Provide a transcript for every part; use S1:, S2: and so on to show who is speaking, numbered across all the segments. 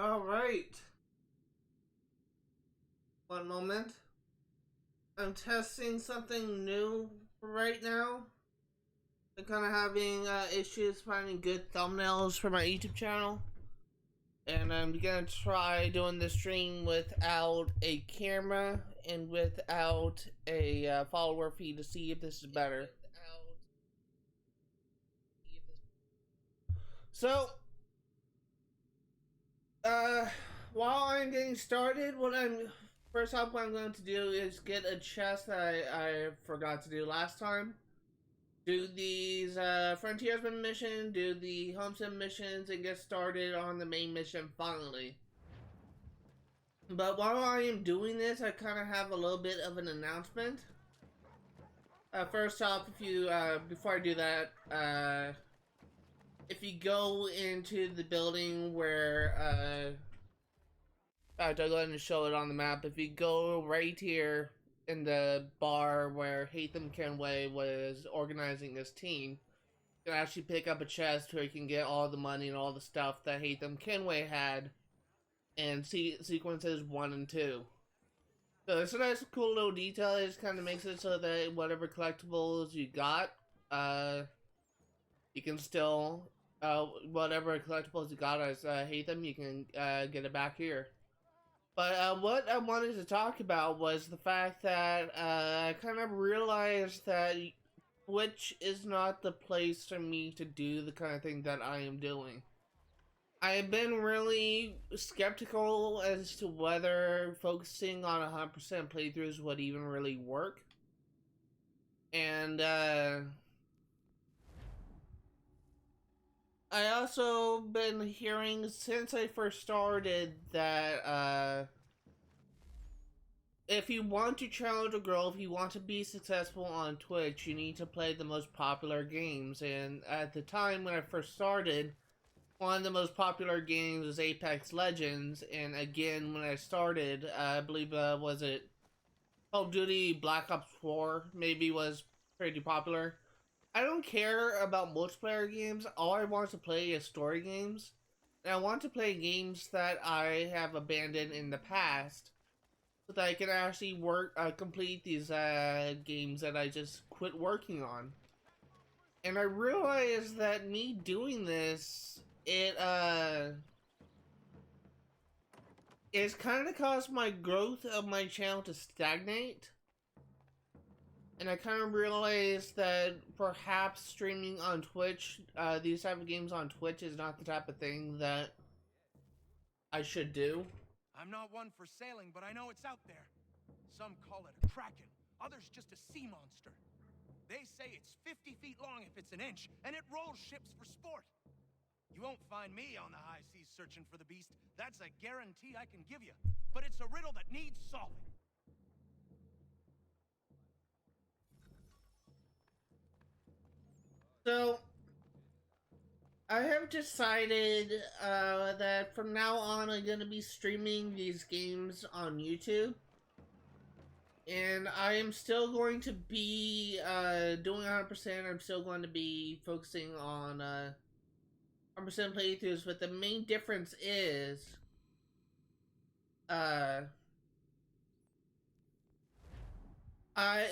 S1: All right. One moment. I'm testing something new right now. I'm kind of having issues finding good thumbnails for my YouTube channel. And I'm gonna try doing the stream without a camera and without a follower feed to see if this is better. So, uh, while I'm getting started, first off, what I'm going to do is get a chest that I forgot to do last time. Do these Frontiersman mission, do the Homestead missions, and get started on the main mission finally. But while I am doing this, I kind of have a little bit of an announcement. First off, if you before I do that, if you go into the building where I'll go ahead and show it on the map. If you go right here in the bar where Hatham Kenway was organizing his team, you can actually pick up a chest where you can get all the money and all the stuff that Hatham Kenway had in sequences 1 and 2. So it's a nice cool little detail. It just kind of makes it so that whatever collectibles you got, you can still, whatever collectibles you got as Hatham, you can get it back here. But what I wanted to talk about was the fact that I kind of realized that Twitch is not the place for me to do the kind of thing that I am doing. I have been really skeptical as to whether focusing on 100% playthroughs would even really work. And I also been hearing since I first started that if you want to challenge a girl, if you want to be successful on Twitch, you need to play the most popular games. And at the time when I first started, one of the most popular games was Apex Legends. And again, when I started, I believe was it Call of Duty Black Ops 4 maybe was pretty popular. I don't care about multiplayer games. All I want to play is story games. And I want to play games that I have abandoned in the past, so that I can actually complete these games that I just quit working on. And I realized that me doing this, it's kind of caused my growth of my channel to stagnate. And I kind of realized that perhaps streaming on Twitch, these type of games on Twitch is not the type of thing that I should do.
S2: I'm not one for sailing, but I know it's out there. Some call it a kraken, others just a sea monster. They say it's 50 feet long if it's an inch, and it rolls ships for sport. You won't find me on the high seas searching for the beast. That's a guarantee I can give you. But it's a riddle that needs solving.
S1: So, I have decided that from now on I'm going to be streaming these games on YouTube. And I am still going to be doing 100%. I'm still going to be focusing on 100% playthroughs, but the main difference is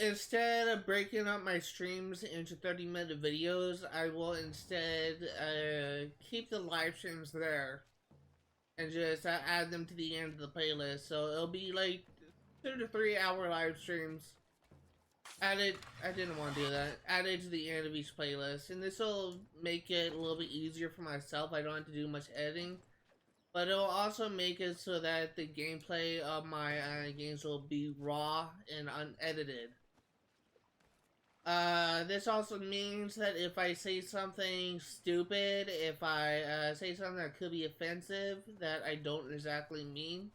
S1: instead of breaking up my streams into 30-minute videos, I will instead keep the live streams there and just add them to the end of the playlist. So it'll be like 2 to 3 hour live streams added. I didn't want to do that. Added to the end of each playlist, and this will make it a little bit easier for myself. I don't have to do much editing. But it'll also make it so that the gameplay of my games will be raw and unedited. This also means that if I say something stupid, if I say something that could be offensive, that I don't exactly mean,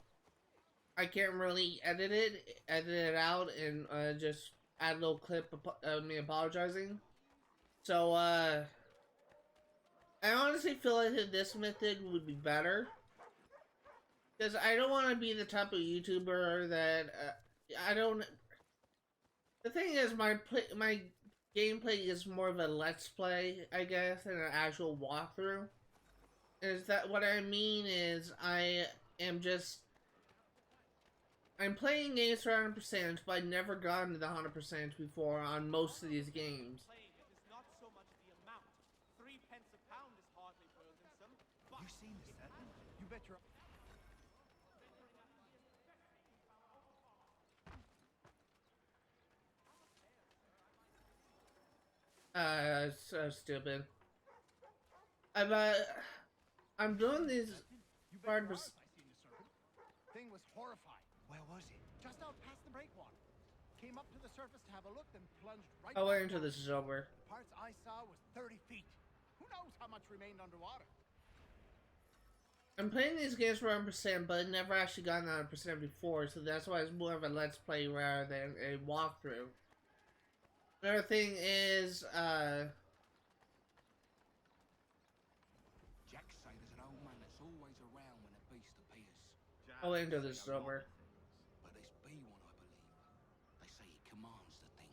S1: I can't really edit it out, and just add a little clip of me apologizing. So, I honestly feel like this method would be better. Because I don't want to be the type of YouTuber that I don't. The thing is, my gameplay is more of a let's play, I guess, than an actual walkthrough. is that what I mean is am just I'm playing games for 100%, but I've never gotten to the 100% before on most of these games.
S3: It is not so much the amount. 3 pence a pound is hardly burdensome. But
S2: You seen this, huh? You bet your...
S1: So stupid. I'm doing these
S2: You bet
S1: hard.
S2: your ass I seen the serpent. Thing was horrifying. Where was it? Just out past the breakwater. Came up to the surface to have a look, then plunged right
S1: I
S2: back
S1: wait until
S2: down.
S1: this is over.
S2: Parts I saw was 30 feet. Who knows how much remained underwater?
S1: I'm playing these games for 100%, but I've never actually gotten 100% before, so that's why it's more of a let's play rather than a walkthrough. Another thing is,
S2: Jack say there's an old man that's always around when a beast appears.
S1: I'll wait until this is over.
S2: But this be one, I believe. They say he commands the thing.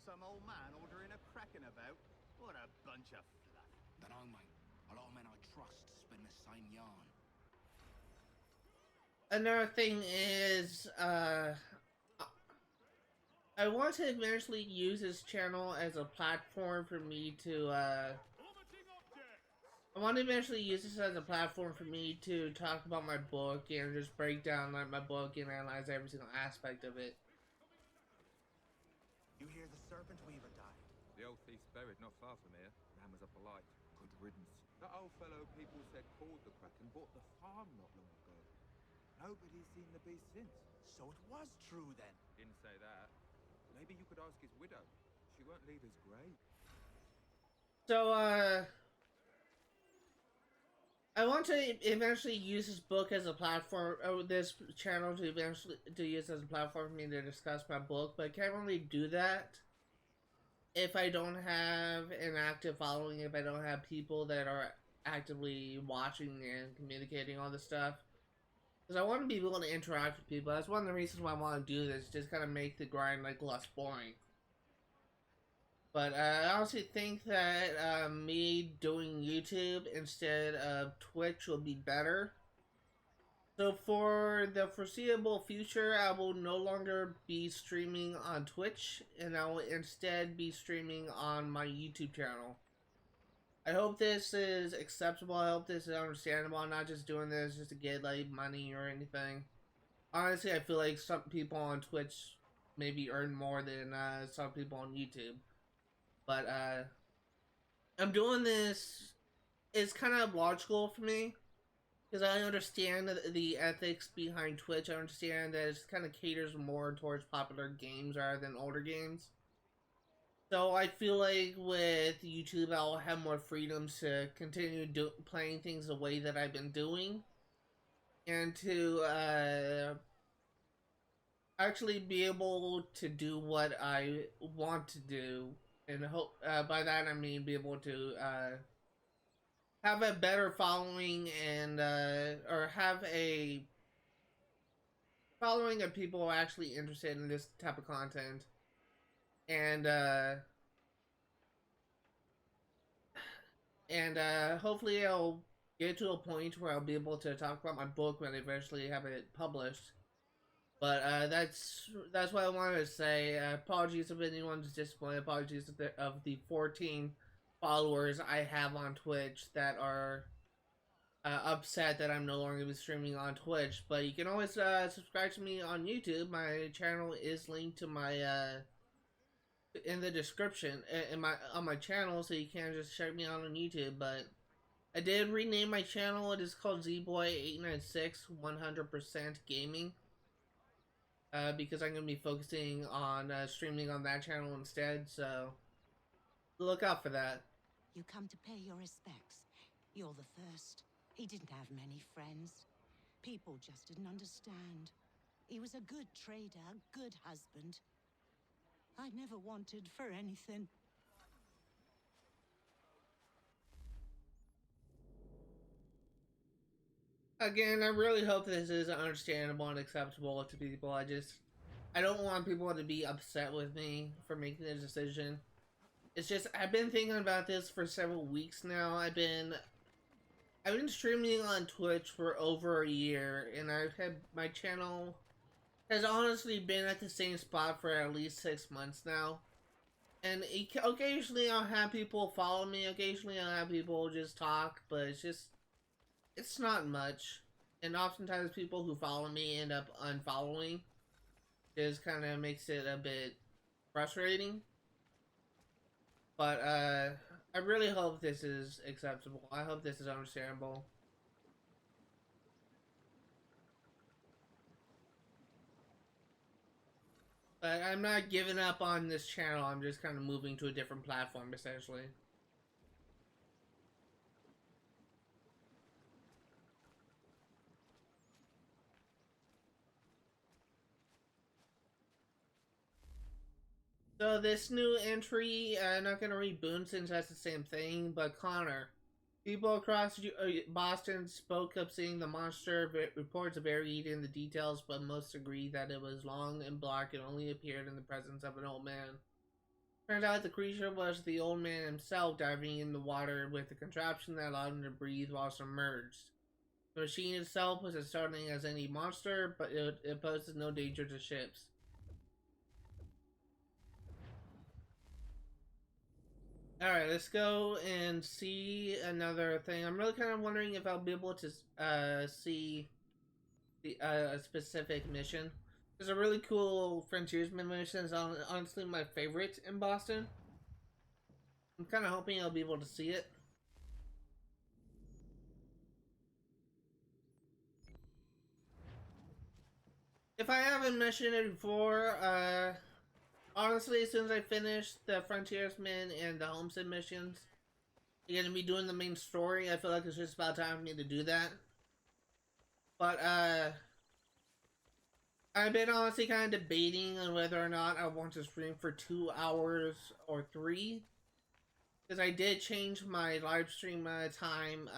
S4: Some old man ordering a cracking about? What a bunch of fluff.
S2: Dunno, mate. A lot of men I trust spin the same yarn.
S1: Another thing is, I want to eventually use this channel as a platform for me to, I want to eventually use this as a platform for me to talk about my book and just break down like my book and analyze every single aspect of it.
S4: You hear the serpent weaver died?
S5: The old thief's buried not far from here. Ram was up a light. Good riddance. That old fellow people said called the Kraken bought the farm not long ago. Nobody's seen the beast since.
S4: So it was true then.
S5: Didn't say that. Maybe you could ask his widow. She won't leave his grave.
S1: So, I want to eventually use this book as a platform, or this channel to eventually use as a platform for me to discuss my book, but I can't really do that if I don't have an active following, if I don't have people that are actively watching and communicating all this stuff. Because I want to be able to interact with people. That's one of the reasons why I want to do this, just kind of make the grind like less boring. But I honestly think that me doing YouTube instead of Twitch will be better. So for the foreseeable future, I will no longer be streaming on Twitch, and I will instead be streaming on my YouTube channel. I hope this is acceptable. I hope this is understandable. I'm not just doing this just to get like money or anything. Honestly, I feel like some people on Twitch maybe earn more than some people on YouTube. But I'm doing this. It's kind of logical for me because I understand the ethics behind Twitch. I understand that it kind of caters more towards popular games rather than older games. So I feel like with YouTube, I'll have more freedom to continue playing things the way that I've been doing, and to actually be able to do what I want to do, and hope by that I mean be able to have a better following and or have a following of people who are actually interested in this type of content. And hopefully I'll get to a point where I'll be able to talk about my book when I eventually have it published. But that's what I wanted to say. Apologies if anyone's disappointed. Apologies of the 14 followers I have on Twitch that are upset that I'm no longer going to be streaming on Twitch. But you can always subscribe to me on YouTube. My channel is linked to my in the description on my channel, so you can just check me out on YouTube. But I did rename my channel. It is called ZBoy896 100% Gaming, because I'm gonna be focusing on streaming on that channel instead. So look out for that.
S6: You come to pay your respects. You're the first. He didn't have many friends. People just didn't understand. He was a good trader, a good husband. I never wanted for anything.
S1: Again, I really hope this is understandable and acceptable to people. I don't want people to be upset with me for making this decision. It's just, I've been thinking about this for several weeks now. I've been I've been streaming on Twitch for over a year, and I've had my channel has honestly been at the same spot for at least 6 months now. And occasionally I'll have people follow me, occasionally I'll have people just talk, but it's not much. And oftentimes people who follow me end up unfollowing. Just kind of makes it a bit frustrating. But I really hope this is acceptable. I hope this is understandable. But I'm not giving up on this channel. I'm just kind of moving to a different platform, essentially. So this new entry, I'm not gonna read Boone since that's the same thing, but Connor. People across Boston spoke of seeing the monster. Reports varied in the details, but most agreed that it was long and black and only appeared in the presence of an old man. Turned out the creature was the old man himself diving in the water with a contraption that allowed him to breathe while submerged. The machine itself was as startling as any monster, but it poses no danger to ships. Alright, let's go and see another thing. I'm really kind of wondering if I'll be able to see the a specific mission. There's a really cool Frontiersman mission. It's honestly my favorite in Boston. I'm kind of hoping I'll be able to see it. If I haven't mentioned it before, honestly, as soon as I finish the Frontiersman and the Homestead missions, you're gonna be doing the main story. I feel like it's just about time for me to do that. But, I've been honestly kind of debating on whether or not I want to stream for 2 hours or 3. Because I did change my live stream time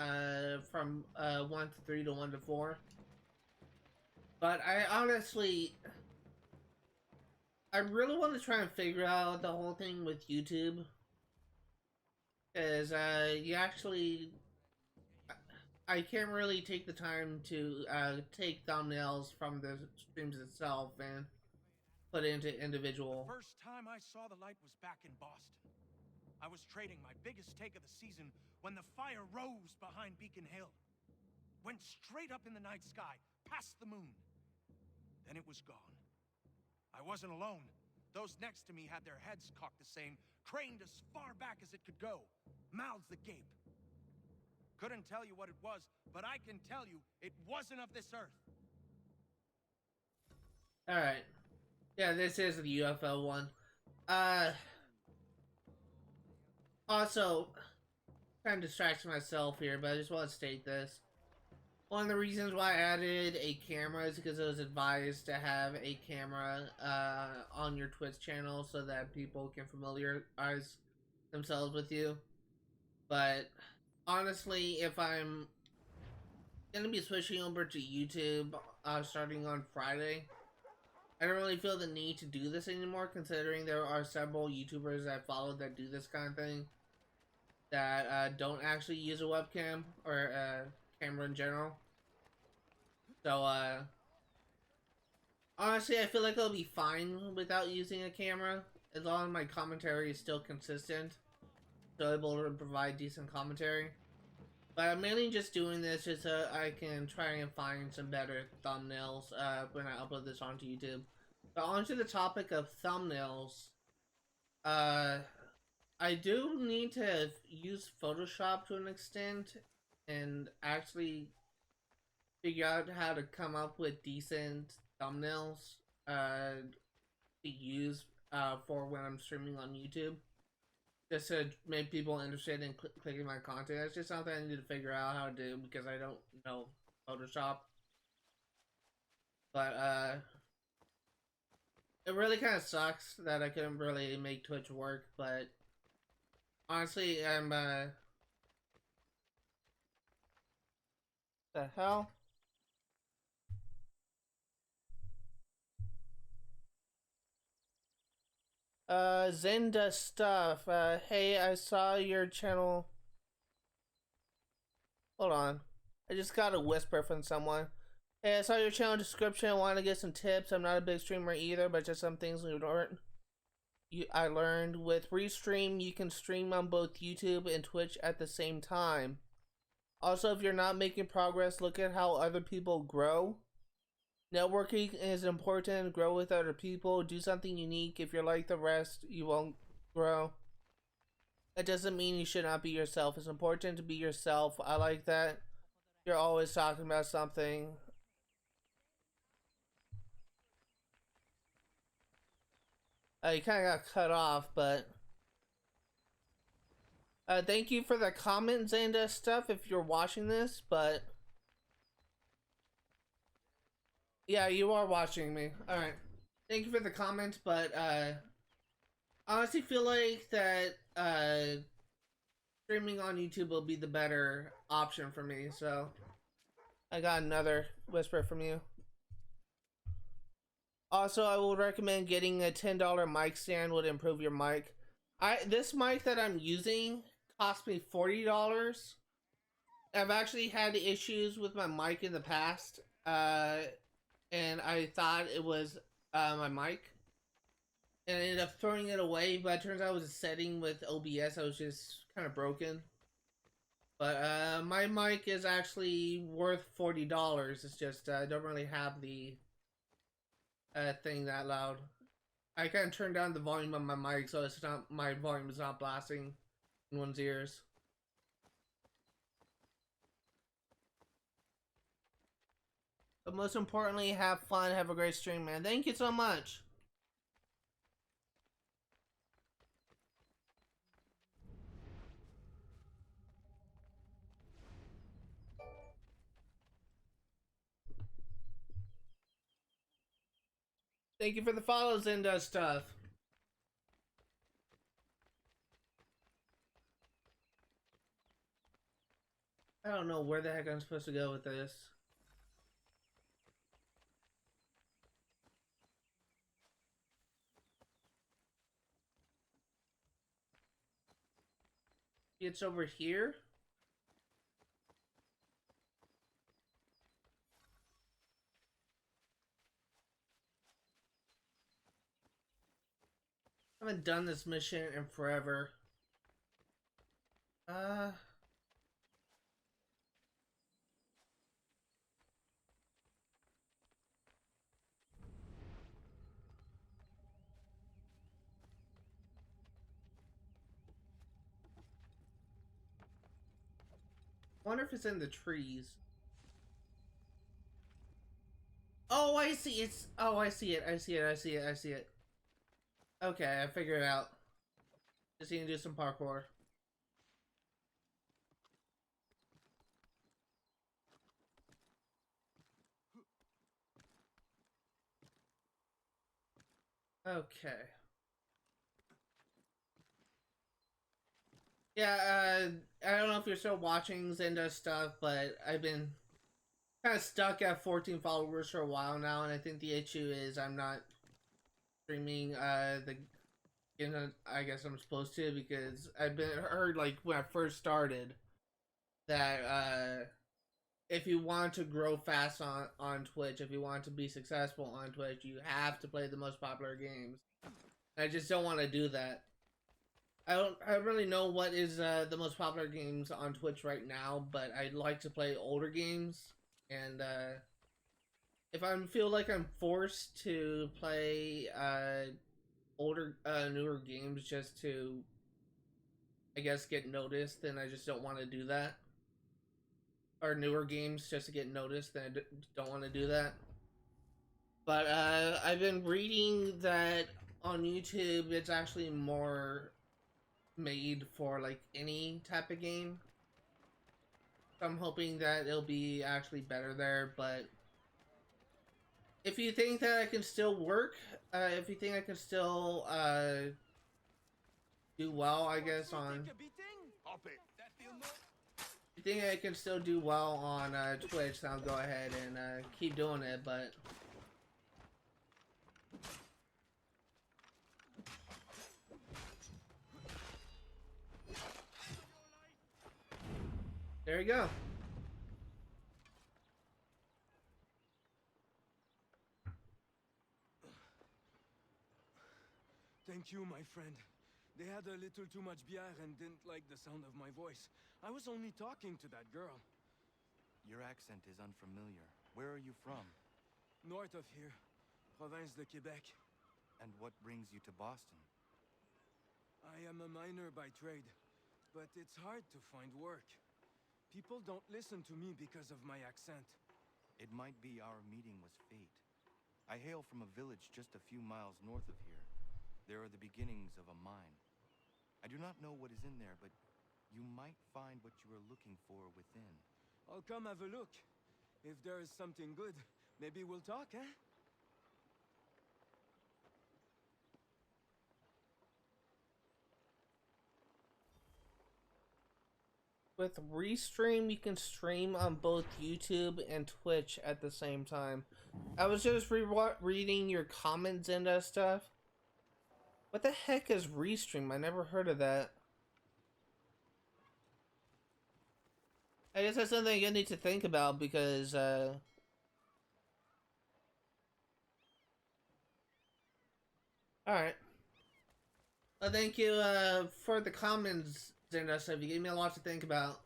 S1: from 1 to 3 to 1 to 4. But I honestly... I really want to try and figure out the whole thing with YouTube. Because you actually... I can't really take the time to take thumbnails from the streams itself and put it into individual.
S2: The first time I saw the light was back in Boston. I was trading my biggest take of the season when the fire rose behind Beacon Hill. Went straight up in the night sky, past the moon. Then it was gone. I wasn't alone. Those next to me had their heads cocked the same, craned as far back as it could go, mouths agape. Couldn't tell you what it was, but I can tell you it wasn't of this earth.
S1: Alright. Yeah, this is the UFO one. Also, kind of distracting myself here, but I just want to state this. One of the reasons why I added a camera is because it was advised to have a camera on your Twitch channel so that people can familiarize themselves with you. But honestly, if I'm gonna be switching over to YouTube starting on Friday, I don't really feel the need to do this anymore, considering there are several YouTubers I follow that do this kind of thing that don't actually use a webcam or camera in general. So honestly, I feel like I'll be fine without using a camera as long as my commentary is still consistent, so able to provide decent commentary. But I'm mainly just doing this just so I can try and find some better thumbnails when I upload this onto YouTube. But onto the topic of thumbnails, I do need to use Photoshop to an extent and actually figure out how to come up with decent thumbnails to use for when I'm streaming on YouTube. Just to make people interested in clicking my content. That's just something I need to figure out how to do because I don't know Photoshop. But it really kind of sucks that I couldn't really make Twitch work, but honestly, I'm the hell? Zenda stuff. Hey, I saw your channel. Hold on. I just got a whisper from someone. Hey, I saw your channel description. I want to get some tips. I'm not a big streamer either, but just some things I learned. With Restream, you can stream on both YouTube and Twitch at the same time. Also, if you're not making progress, look at how other people grow. Networking is important. Grow with other people. Do something unique. If you're like the rest, you won't grow. That doesn't mean you should not be yourself. It's important to be yourself. I like that. You're always talking about something. You kind of got cut off, but thank you for the comments and stuff if you're watching this, but yeah, you are watching me. Alright. Thank you for the comments, but I honestly feel like that streaming on YouTube will be the better option for me, so I got another whisper from you. Also, I will recommend getting a $10 mic stand would improve your mic. This mic that I'm using cost me $40. I've actually had issues with my mic in the past, and I thought it was my mic, and I ended up throwing it away, but it turns out it was a setting with OBS. I was just kind of broken. But my mic is actually worth $40. It's just I don't really have the thing that loud. I kind of turned down the volume of my mic so it's not, my volume is not blasting in one's ears. But most importantly, have fun, have a great stream, man. Thank you so much. Thank you for the follows and stuff. I don't know where the heck I'm supposed to go with this. It's over here. I haven't done this mission in forever. Wonder if it's in the trees. Oh, I see. It's. Oh, I see it. I see it. I see it. I see it. Okay, I figured it out. Just need to do some parkour. Okay. Yeah, I don't know if you're still watching Zenda stuff, but I've been kind of stuck at 14 followers for a while now, and I think the issue is I'm not streaming I guess I'm supposed to, because I've been heard, like, when I first started that if you want to grow fast on Twitch, if you want to be successful on Twitch, you have to play the most popular games. I just don't want to do that. I don't really know what is the most popular games on Twitch right now, but I'd like to play older games, and if I feel like I'm forced to play older, newer games just to, I guess, get noticed, then I just don't want to do that. Or newer games just to get noticed, then I don't want to do that. But I've been reading that on YouTube it's actually more made for like any type of game. So I'm hoping that it'll be actually better there, but if you think that I can still work, if you think I can still do well, I guess, on... If you think I can still do well on Twitch, then I'll go ahead and keep doing it, but... There you go.
S7: Thank you, my friend. They had a little too much beer and didn't like the sound of my voice. I was only talking to that girl.
S8: Your accent is unfamiliar. Where are you from?
S7: North of here, Province de Quebec.
S8: And what brings you to Boston?
S7: I am a miner by trade, but it's hard to find work. People don't listen to me because of my accent.
S8: It might be our meeting was fate. I hail from a village just a few miles north of here. There are the beginnings of a mine. I do not know what is in there, but you might find what you are looking for within.
S7: I'll come have a look. If there is something good, maybe we'll talk, eh?
S1: With Restream, you can stream on both YouTube and Twitch at the same time. I was just reading your comments and stuff. What the heck is Restream? I never heard of that. I guess that's something you need to think about because, alright. Well, thank you, for the comments and stuff. You gave me a lot to think about.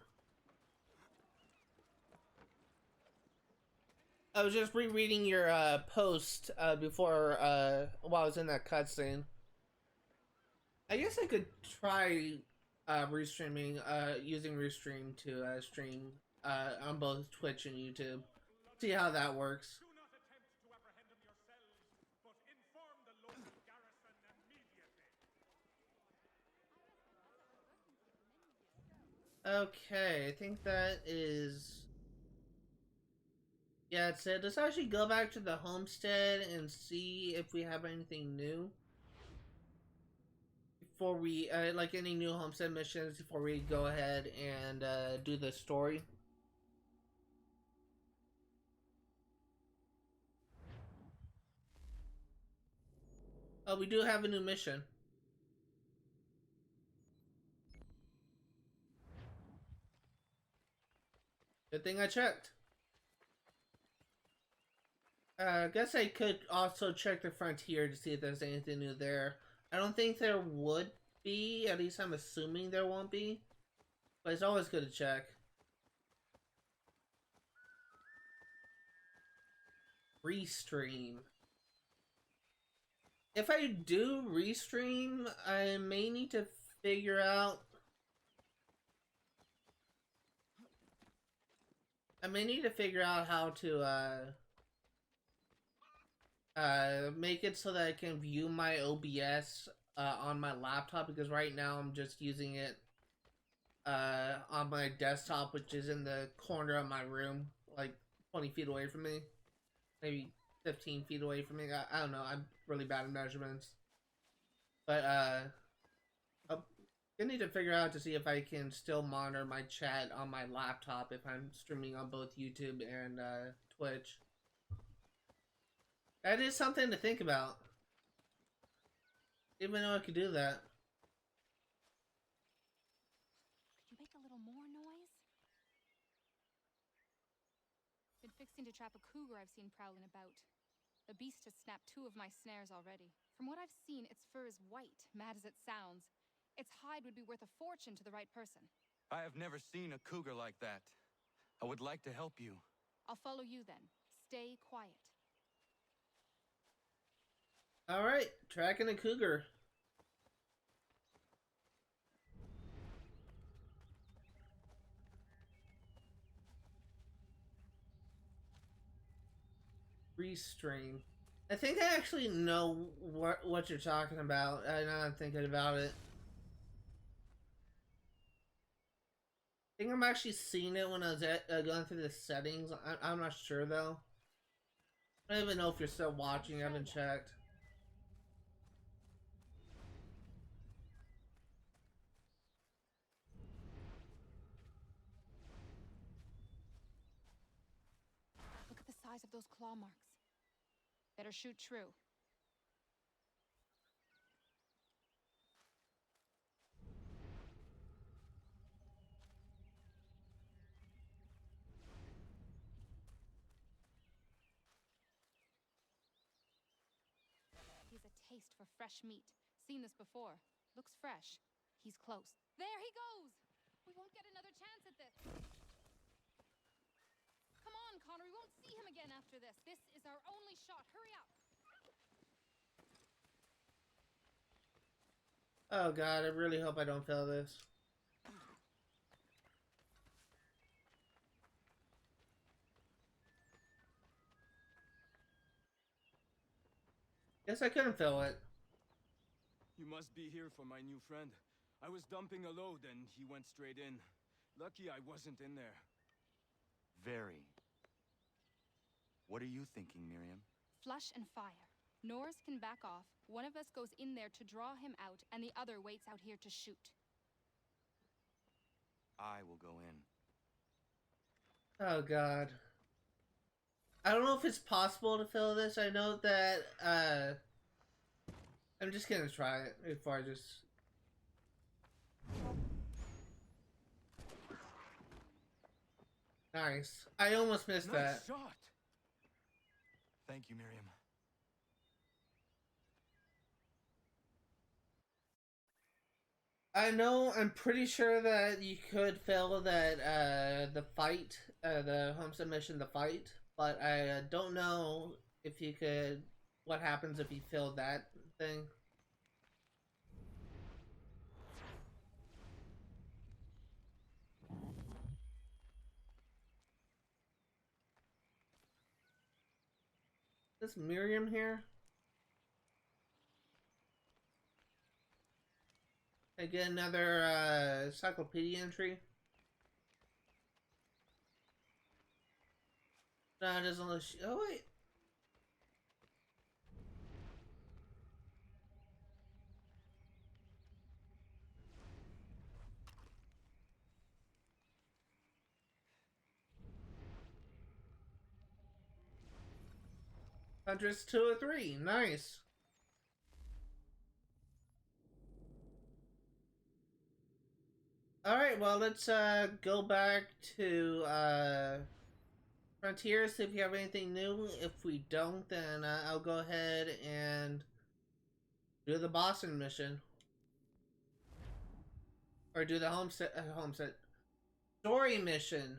S1: I was just rereading your, post, before, while I was in that cutscene. I guess I could try restreaming, using Restream to stream on both Twitch and YouTube. See how that works.
S3: Do not attempt to apprehend him yourselves, but inform the local garrison immediately.
S1: Okay, I think that is... Yeah, it said, let's actually go back to the Homestead and see if we have anything new. Before we, like any new Homestead missions, before we go ahead and do the story. Oh, we do have a new mission. Good thing I checked. I guess I could also check the Frontier to see if there's anything new there. I don't think there would be, at least I'm assuming there won't be. But it's always good to check. Restream. If I do restream, I may need to figure out... how to, make it so that I can view my OBS on my laptop, because right now I'm just using it on my desktop, which is in the corner of my room, like 20 feet away from me, maybe 15 feet away from me. I don't know, I'm really bad at measurements, but I need to figure out to see if I can still monitor my chat on my laptop if I'm streaming on both YouTube and Twitch. That is something to think about. Didn't even know I could do that.
S9: Could you make a little more noise? Been fixing to trap a cougar I've seen prowling about. The beast has snapped 2 of my snares already. From what I've seen, its fur is white, mad as it sounds. Its hide would be worth a fortune to the right person.
S10: I have never seen a cougar like that. I would like to help you.
S9: I'll follow you then. Stay quiet.
S1: Alright, tracking a cougar. Restream. I think I actually know what you're talking about. Now I'm thinking about it. I think I'm actually seeing it when I was going through the settings. I'm not sure though. I don't even know if you're still watching. I haven't checked.
S9: Look at the size of those claw marks. Better shoot true. He's a taste for fresh meat. Seen this before. Looks fresh. He's close. There he goes! We won't get another chance at this. Come on, Connor. We won't see him again after this. This is our only shot. Hurry up.
S1: Oh god, I really hope I don't fail this. Guess I couldn't fail it.
S7: You must be here for my new friend. I was dumping a load and he went straight in. Lucky I wasn't in there.
S8: Very. What are you thinking, Miriam?
S9: Flush and fire. Norris can back off. One of us goes in there to draw him out, and the other waits out here to shoot.
S8: I will go in.
S1: Oh god. I don't know if it's possible to fill this. I know that, I'm just gonna try it before I just... Nice. I almost missed that.
S7: Nice shot!
S8: Thank you, Miriam.
S1: I know, I'm pretty sure that you could fill that, the fight, the Homestead mission, the fight, but I don't know if you could, what happens if you filled that thing. Is Miriam here? Again, another encyclopedia entry. No, it doesn't look. Oh wait. Hundreds 203. Nice. Alright, well, let's go back to Frontiers, see if you have anything new. If we don't, then I'll go ahead and do the Boston mission. Or do the Homestead story mission.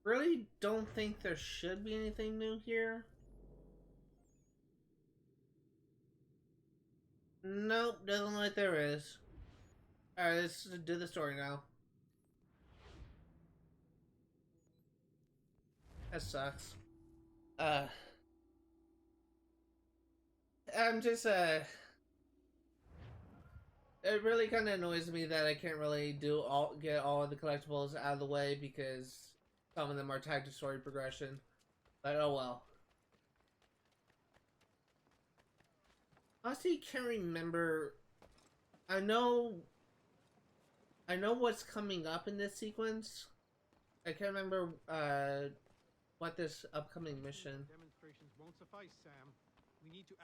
S1: Really don't think there should be anything new here. Nope, doesn't look like there is. Alright, let's do the story now. That sucks. I'm just, it really kind of annoys me that I can't really get all of the collectibles out of the way because some of them are tied to story progression. But oh well. Honestly, can't remember. I know what's coming up in this sequence. I can't remember what this upcoming mission.
S3: Demonstrations won't suffice, Sam. We need to